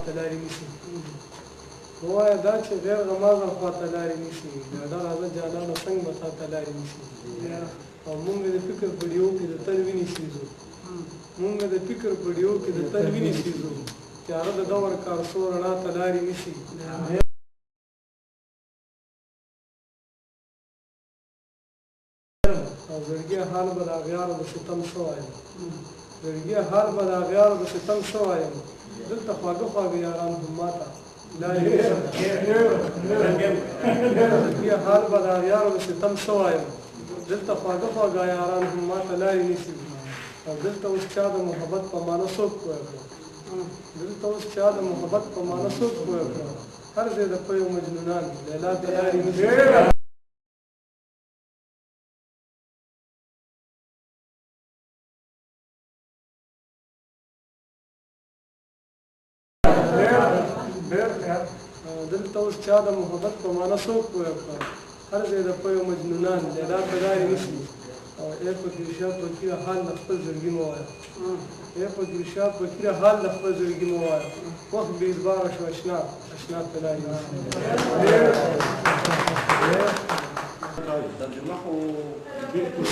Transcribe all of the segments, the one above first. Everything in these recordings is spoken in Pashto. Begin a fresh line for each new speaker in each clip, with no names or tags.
خواته لارې نیسي ووایه دا چې غیر غمازه خواته لارې نیسي ډاډه راځه جانانه څنګه به تا ته لارې نیسي او مونږ د فکر په ډیو کې د تل وینې سیزو مونږ د فکر په ډیو کې د تل وینې سیزو تیاره د دور کارسو رڼا ته لارې نیسي او زړګي حال به د اغیارو د ستم څه وایم زړګي حال به د اغیارو د ستم څه وایم دلته خواږه خواږه یاران هم ماته لارې زړګي حال به د اغیارو د ستم څه وایم دلته خواږه خواږه یاران هم ماته لارې نیسي او دلته اوس چا د محبت په معنی څوک پوه کړه دلته اوس چا د محبت په معنی څوک پوه کړه هر ځای د پیو مجنونان لیلا ته لارې نیسي دلته اوس چا د محبت په معنی څوک پوه کړه هر ځای د پیو مجنونان لیلا ته لارې نیسي او ای فقیرشاه فقیره حال د خپل زړګي مه وایه ای فقیرشاه فقیره حال د خپل زړګي مه وایه وخت بې اعتباره شو اشنا ته لارې
ترجمه خو بالکل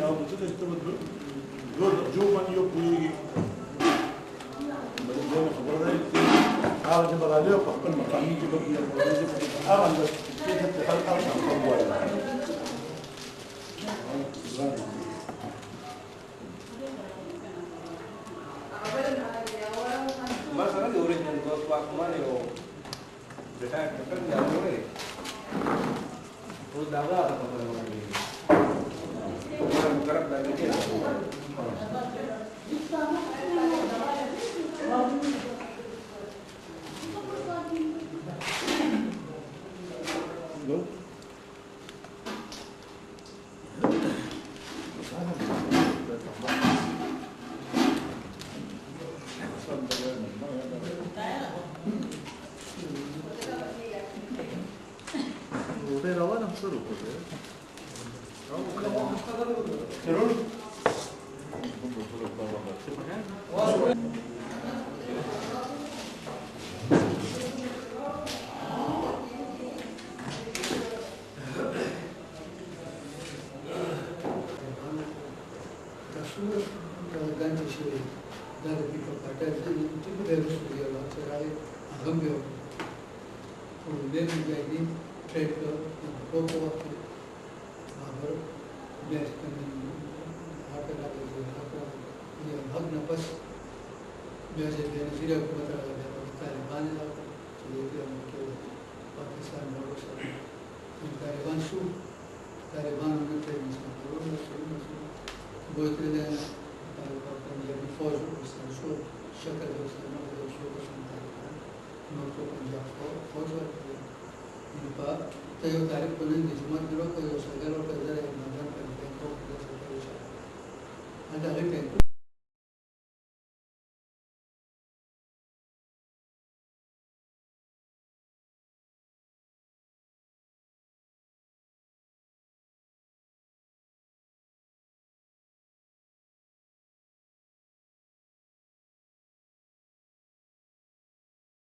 او د څه ته جو باندې یو پوهیږي بلکې خبره ده چې هغه چې بغاله په خپل مقامي کې به هغه د څه خلک هغه وایي
مثلا de origen dos Wakmani o beta kan ya boleh terus dawa apa lagi orang kerap lagi
Yo tarik pening di Jumat dulu ke Yosagaro ke Zara yang mantan kan pengkok biasa terus ada lagi